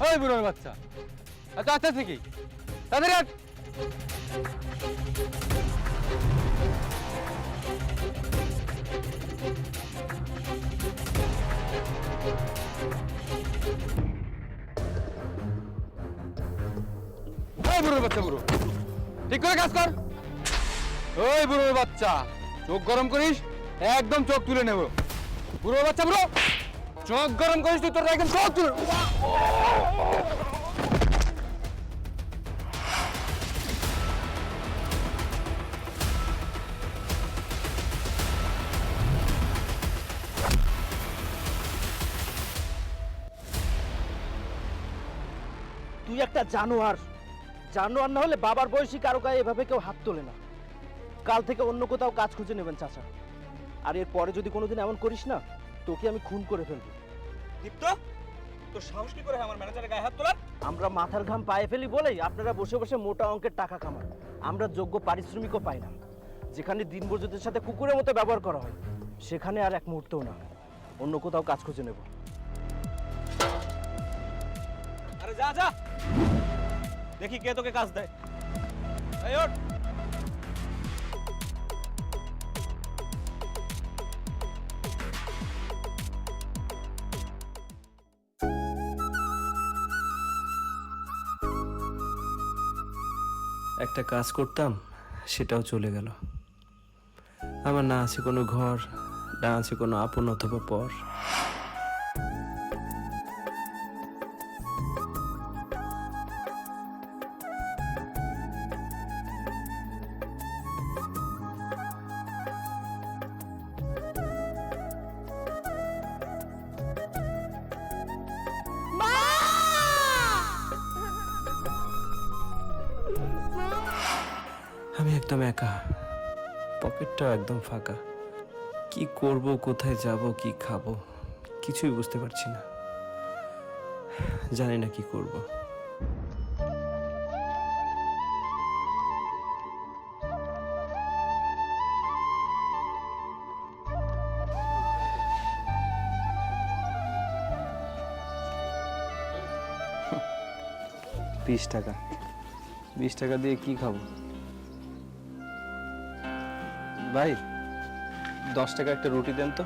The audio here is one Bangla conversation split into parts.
ওই বুড়োর বাচ্চা, এত আচ্ছা থেকে তাদের বুড়োর বাচ্চা, বুড়ো ঠিক করে কাজ কর। ওই বুড়োর বাচ্চা, চোখ গরম করিস, একদম চোখ তুলে নেব। বুড়োর বাচ্চা, বুড়ো চোখ গরম করিস তুই, তোর একদম চোখ তুলে। তুই একটা জানোয়ার। জানোয়ার না হলে বাবার বয়সী কারো গায়ে এভাবে কেউ হাত তোলে না। কাল থেকে অন্য কোথাও কাজ খুঁজে নেবেন চাচা। আর এর পরে যদি কোনোদিন এমন করিস না, তোকে আমি খুন করে ফেলবো। দীপ্ত, তোর সাহস কি করে আমার ম্যানেজারের গায়ে হাত তোলার? আমরা মাথার ঘাম পায়ে ফেলি বলেই আপনারা বসে বসে মোটা অঙ্কের টাকা কামান। আমরা যোগ্য পারিশ্রমিকও পাই না। যেখানে দিনমজুরদের সাথে কুকুরের মতো ব্যবহার করা হয়, সেখানে আর এক মুহূর্তও না। অন্য কোথাও কাজ খুঁজে নেব। আরে যা যা, দেখি কে তোকে কাজ দেয়। এই ওঠ। একটা কাজ করতাম, সেটাও চলে গেল। আমার না আছে কোনো ঘর, না আছে কোনো আপন অথবা পর। আমি একদম একা, পকেটটাও একদম ফাঁকা। কি করব, কোথায় যাব, কি খাবো, কিছুই বুঝতে পারছি না। জানি না কি করব। $20, $20 দিয়ে কি খাবো? ভাই, $10 একটা রুটি দেন তো।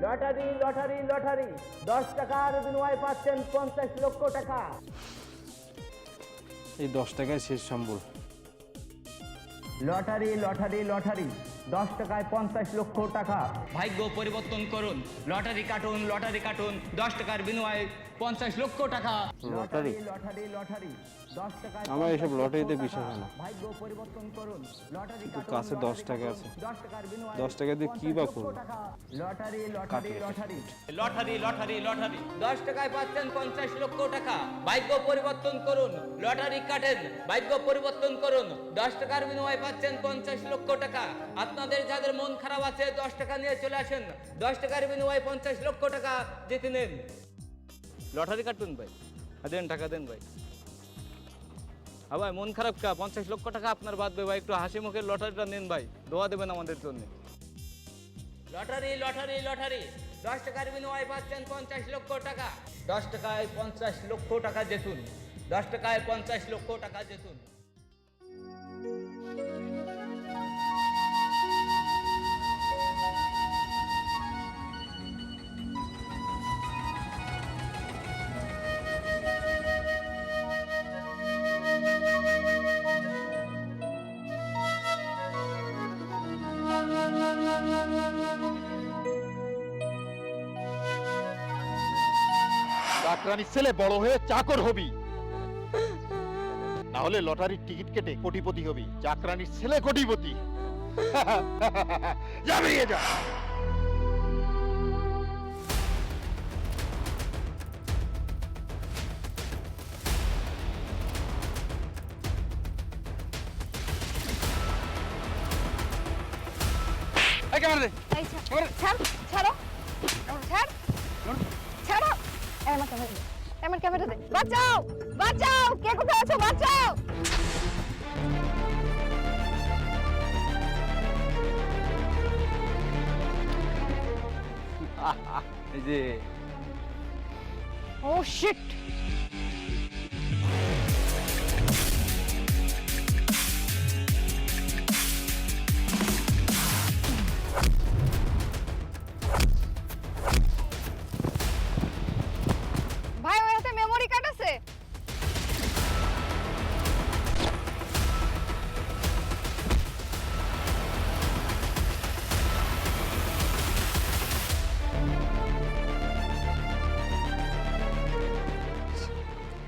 লটারি লটারি লটারি, 10 টাকার বিনিময়ে পাচ্ছেন 50 লক্ষ টাকা। এই $10 শেষ সম্বল। লটারি লটারি লটারি, 10 টাকায় 50 লক্ষ টাকা। ভাগ্য পরিবর্তন করুন, লটারি কাটুন, লটারি কাটুন, 10 টাকার বিনিময়ে 50 লক্ষ টাকা। লটারি? লটারি লটারি, 10 টাকায় আমার এসব লটারিতে বিশ্বাস হয় না। ভাগ্য পরিবর্তন করুন, লটারি কিন্তু কাটুন, কাছে 10 টাকা আছে। 10 টাকার বিনিময়ে 10 টাকা দিয়ে কি বা করব? Lottery lottery lottery, lottery lottery lottery, 10 টাকায় পাচ্ছেন 50 লক্ষ টাকা। ভাগ্য পরিবর্তন করুন, লটারি কাটেন, ভাগ্য পরিবর্তন করুন, 10 টাকার বিনিময়ে পাচ্ছেন 50 লক্ষ টাকা। আপনাদের যাদের মন খারাপ আছে, 10 টাকা নিয়ে চলে আসেন, 10 টাকার বিনিময়ে 50 লক্ষ টাকা জিতে নেন। লটারি কাটুন ভাই, দেন টাকা দেন ভাই। ভাই মন খারাপ কা, 50 লক্ষ টাকা আপনার বাঁধবে ভাই, একটু হাসি মুখের লটারিটা নেন ভাই, দোয়া দেবেন আমাদের জন্য। লটারি লটারি লটারি, 10 টাকার বিনিময়ে পাচ্ছেন 50 লক্ষ টাকা। 10 টাকায় 50 লক্ষ টাকা জিতুন, 10 টাকায় 50 লক্ষ টাকা জিতুন। চাকরানির ছেলে বড় হয়ে চাকর হবি, না হলে লটারির টিকিট কেটে কোটিপতি হবি। চাকরানির ছেলে কোটিপতি। যা বেরিয়ে যা। এই ক্যামেরা দে। এই ছাড়, ছাড়ো, ছাড়, ছাড়ো। আমার ক্যামেরা দে, আমার ক্যামেরা দে। বাঁচাও, বাঁচাও, কে কোথায় আছো? বাঁচাও। এই যে ও শিট। ভাই ওর হাতে মেমোরি কার্ড আছে।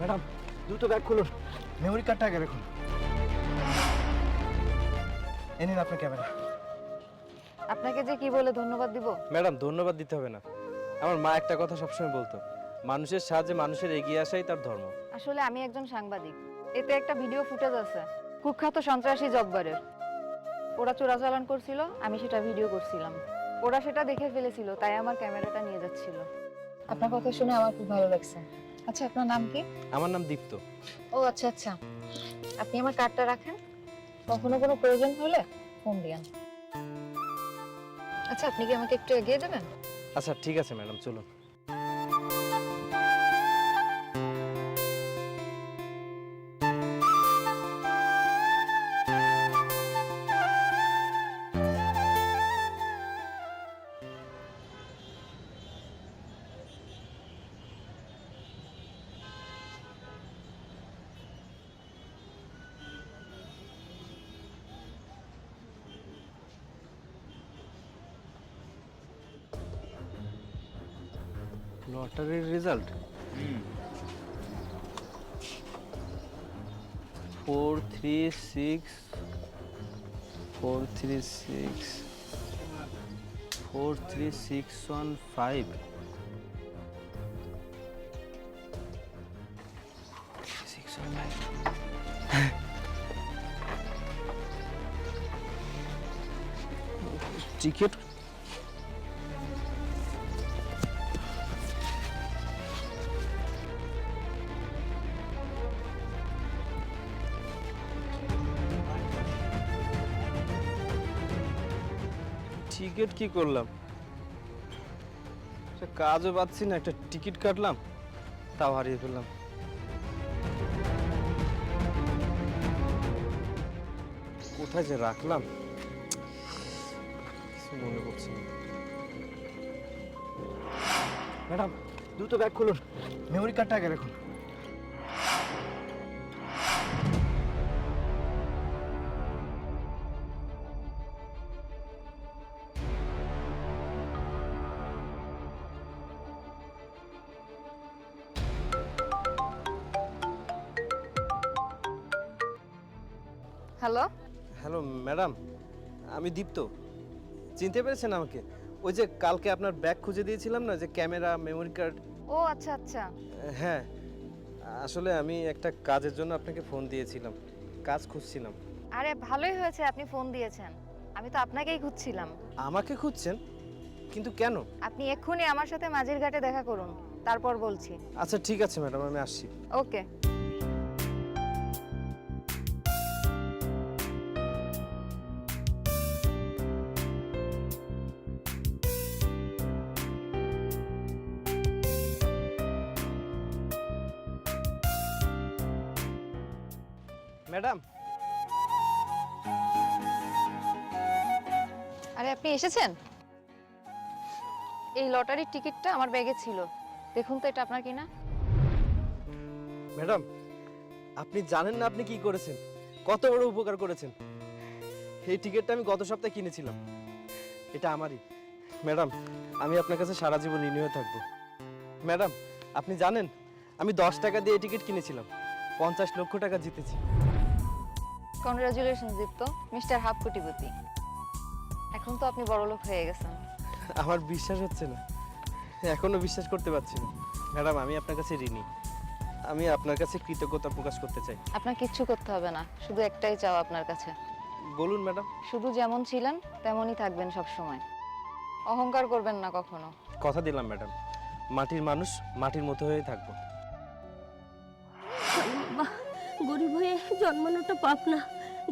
ম্যাডাম দ্রুত ব্যাগ খুলুন, মেমোরি কার্ডটা আগে রাখুন। এ নিন আপনার ক্যামেরা। আপনাকে যে কি বলে ধন্যবাদ দিব। ম্যাডাম ধন্যবাদ দিতে হবে না। আমার মা একটা কথা সবসময় বলতো, মানুষের সাহায্যে মানুষের এগিয়ে আসাই তার ধর্ম। আসলে আমি একজন সাংবাদিক। এতে একটা ভিডিও ফুটেজ আছে কুখ্যাত সন্ত্রাসী জব্বারের। ওরা চোরাচালান করছিল, আমি সেটা ভিডিও করছিলাম। ওরা সেটা দেখে ফেলেছিল, তাই আমার ক্যামেরাটা নিয়ে যাচ্ছিল। আপনার কথা শুনে আমার খুব ভালো লাগছে। আচ্ছা আপনার নাম কি? আমার নাম দীপ্ত। ও আচ্ছা আচ্ছা, আপনি আমার কার্ডটা রাখেন, কখনো কোনো প্রয়োজন হলে ফোন দিয়েন। আচ্ছা আপনি কি আমাকে একটু এগিয়ে দেবেন? আচ্ছা ঠিক আছে ম্যাডাম, চলুন। লটারির রেজাল্ট 436 টিকিট টিকিট কি করলাম? একটা কাজও পাচ্ছি না, একটা টিকিট কাটলাম তাও হারিয়ে ফেললাম। কোথায় যে রাখলাম কিছু মনে পড়ছে না। ম্যাডাম দ্রুত ব্যাগ খুলুন, মেমোরি কার্ডটা আগে রাখুন। হ্যালো, হ্যালো ম্যাডাম, আমি দীপ্ত। চিনতে পেরেছেন আমাকে? ওই যে কালকে আপনার ব্যাগ খুঁজে দিয়েছিলাম না, যে ক্যামেরা, মেমোরি কার্ড। ও আচ্ছা আচ্ছা। হ্যাঁ, আসলে আমি একটা কাজের জন্য আপনাকে ফোন দিয়েছিলাম, কাজ খুঁজছিলাম। আরে ভালোই হয়েছে আপনি ফোন দিয়েছেন, আমি তো আপনাকেই খুঁজছিলাম। আমাকে খুঁজছেন? কিন্তু কেন? আপনি এক্ষুনি আমার সাথে মাঝির ঘাটে দেখা করুন, তারপর বলছি। আচ্ছা ঠিক আছে ম্যাডাম, আমি আসছি। ওকে। ম্যাডাম, আরে আপনি এসেছেন? এই লটারির টিকিটটা আমার ব্যাগে ছিল, দেখুন তো এটা আপনার কিনা। ম্যাডাম আপনি জানেন না আপনি কি করেছেন, কত বড় উপকার করেছেন। এই টিকিটটা আমি গত সপ্তাহে কিনেছিলাম, এটা আমারই। ম্যাডাম আমি আপনার কাছে সারা জীবন ঋণী হয়ে থাকবো। ম্যাডাম আপনি জানেন আমি 10 টাকা দিয়ে এই টিকিট কিনেছিলাম, 50 লক্ষ টাকা জিতেছি। কংগ্রাচুলেশন দীপ্ত, মিস্টার হাফ কোটিপতি। এখন তো আপনি বড়লোক হয়ে গেছেন। আমার বিশ্বাস হচ্ছে না, এখনো বিশ্বাস করতে পারছি না। ম্যাডাম আমি আপনার কাছে ঋণী, আমি আপনার কাছে কৃতজ্ঞতা প্রকাশ করতে চাই। আপনার কিচ্ছু করতে হবে না, শুধু একটাই চাও আপনার কাছে। বলুন ম্যাডাম। শুধু যেমন ছিলেন তেমনই থাকবেন সব সময়, অহংকার করবেন না কখনো। কথা দিলাম ম্যাডাম, মাটির মানুষ মাটির মতো হয়ে থাকবো। গরিব হয়ে জন্মানোটা পাপ না,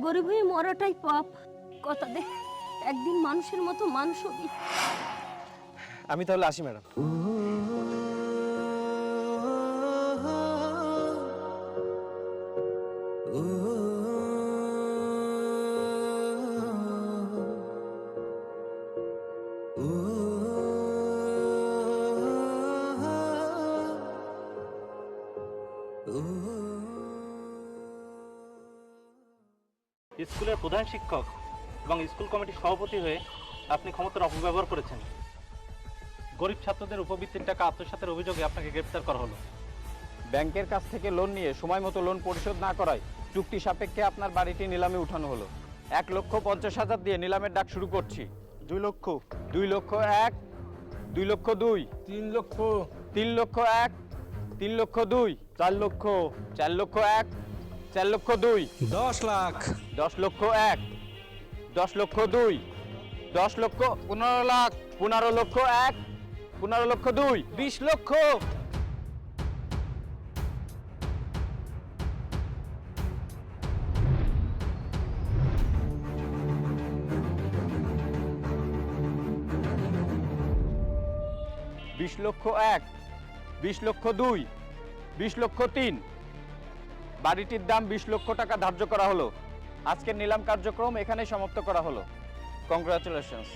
গরিব হয়ে মরাটাই পাপ। কথা দে একদিন মানুষের মতো মানুষ হবি। আমি তাহলে আসি ম্যাডাম। স্কুলের প্রধান শিক্ষক এবং স্কুল কমিটির সভাপতি হয়ে আপনি ক্ষমতার অপব্যবহার করেছেন। গরিব ছাত্রদের উপবৃত্তির টাকা আত্মসাতের অভিযোগে আপনাকে গ্রেফতার করা হলো। ব্যাংকের কাছ থেকে লোন নিয়ে সময় মতো লোন পরিশোধ না করায় চুক্তি সাপেক্ষে আপনার বাড়িটি নিলামে উঠানো হলো। 1,50,000 দিয়ে নিলামের ডাক শুরু করছি। 2 লক্ষ, 2 লক্ষ 1, 2 লক্ষ 2, 3 লক্ষ 1, 3 লক্ষ 2, 4 লক্ষ 1, 4 লক্ষ 2, 10 লাখ, 10 লক্ষ 1, 10 লক্ষ 2, 10 লক্ষ 15 লাখ, 15 লক্ষ 1, 15 লক্ষ 2, 20 লক্ষ। বিশ লক্ষ 1, 20 লক্ষ 2, 20 লক্ষ 3। বাড়িটির দাম 20 লক্ষ টাকা ধার্য করা হলো। আজকের নিলাম কার্যক্রম এখানেই সমাপ্ত করা হলো। কংগ্রাচুলেশনস।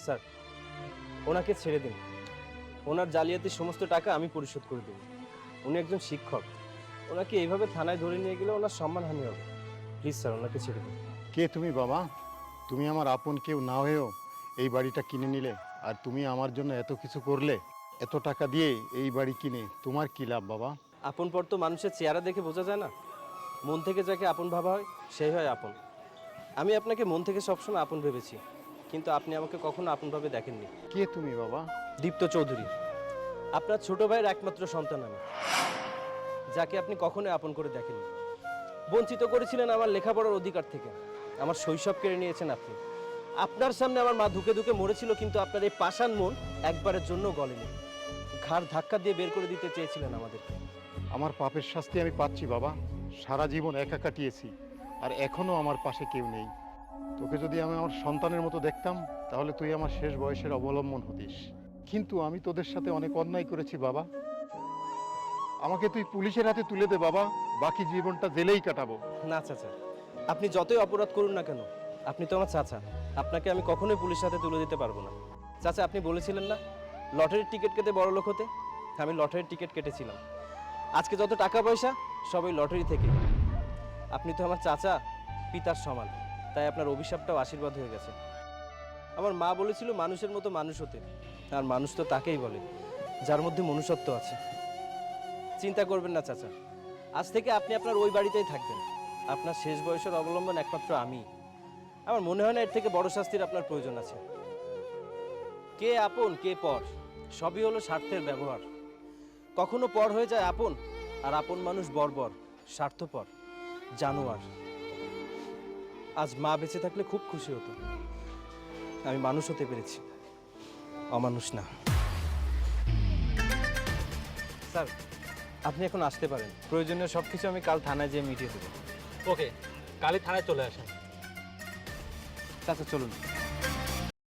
স্যার, ওনাকে ছেড়ে দিন। ওনার জালিয়াতির সমস্ত টাকা আমি পরিশোধ করে দেব। উনি একজন শিক্ষক, ওনাকে এইভাবে থানায় ধরে নিয়ে গেলে ওনার সম্মানহানি হবে। প্লিজ স্যার, ওনাকে ছেড়ে দিন। কে তুমি বাবা? তুমি আমার আপন কেউ না হয়েও এই বাড়িটা কিনে নিলে, আর তুমি আমার জন্য এত কিছু করলে। এত টাকা দিয়ে এই বাড়ি কিনে তোমার কি লাভ বাবা? আপন পর তো মানুষের চেহারা দেখে বোঝা যায় না। মন থেকে যাকে আপন ভাবা হয় সেই হয় আপন। আমি আপনাকে মন থেকে সবসময় আপন ভেবেছি, কিন্তু আপনি আমাকে কখনো আপনভাবে দেখেননি। কে তুমি বাবা? দীপ্ত চৌধুরী, আপনার ছোট ভাইয়ের একমাত্র সন্তান আমি, যাকে আপনি কখনোই আপন করে দেখেননি। বঞ্চিত করেছিলেন আমার লেখাপড়ার অধিকার থেকে, আমার শৈশব কেড়ে নিয়েছেন আপনি। আপনার সামনে আমার মা ধুকে ধুকে মরেছিল, কিন্তু আপনার এই পাষাণ মন একবারের জন্য গলেনি। ঘাড় ধাক্কা দিয়ে বের করে দিতে চেয়েছিলেন আমাদেরকে। আমার পাপের শাস্তি আমি পাচ্ছি বাবা। সারা জীবন একা কাটিয়েছি, আর এখনো আমার পাশে কেউ নেই। তোকে যদি আমি আমার সন্তানের মতো দেখতাম, তাহলে তুই আমার শেষ বয়সের অবলম্বন হতিস। কিন্তু আমি তোদের সাথে অনেক অন্যায় করেছি বাবা। আমাকে তুই পুলিশের হাতে তুলে দে বাবা, বাকি জীবনটা জেলেই কাটাবো। না চাচা, আপনি যতই অপরাধ করুন না কেন, আপনি তো আমার চাচা। আপনাকে আমি কখনোই পুলিশের হাতে তুলে দিতে পারবো না। চাচা, আপনি বলেছিলেন না লটারির টিকিট কেটে বড় লোক হতে? আমি লটারির টিকিট কেটেছিলাম। আজকে যত টাকা পয়সা সবই লটারি থেকে। আপনি তো আমার চাচা, পিতার সমান, তাই আপনার অভিশাপটাও আশীর্বাদ হয়ে গেছে। আমার মা বলেছিল মানুষের মতো মানুষ হতে, আর মানুষ তো তাকেই বলে যার মধ্যে মনুষ্যত্ব আছে। চিন্তা করবেন না চাচা, আজ থেকে আপনি আপনার ওই বাড়িতেই থাকবেন। আপনার শেষ বয়সের অবলম্বন একমাত্র আমি। আমার মনে হয় না এর থেকে বড় শাস্তির আপনার প্রয়োজন আছে। কে আপন কে পর সবই হলো স্বার্থের ব্যবহার। কখনো পর হয়ে যায় আপন, আর আপন মানুষ বর্বর, স্বার্থপর, জানোয়ার। আজ মা বেঁচে থাকলে খুব খুশি হতো। আমি মানুষ হতে পেরেছি, অমানুষ না। স্যার, আপনি এখন আসতে পারেন। প্রয়োজনীয় সব কিছু আমি কাল থানায় যেয়ে মিটিয়ে দেবো। ওকে, কালই থানায় চলে আসেন। চাচা চলুন।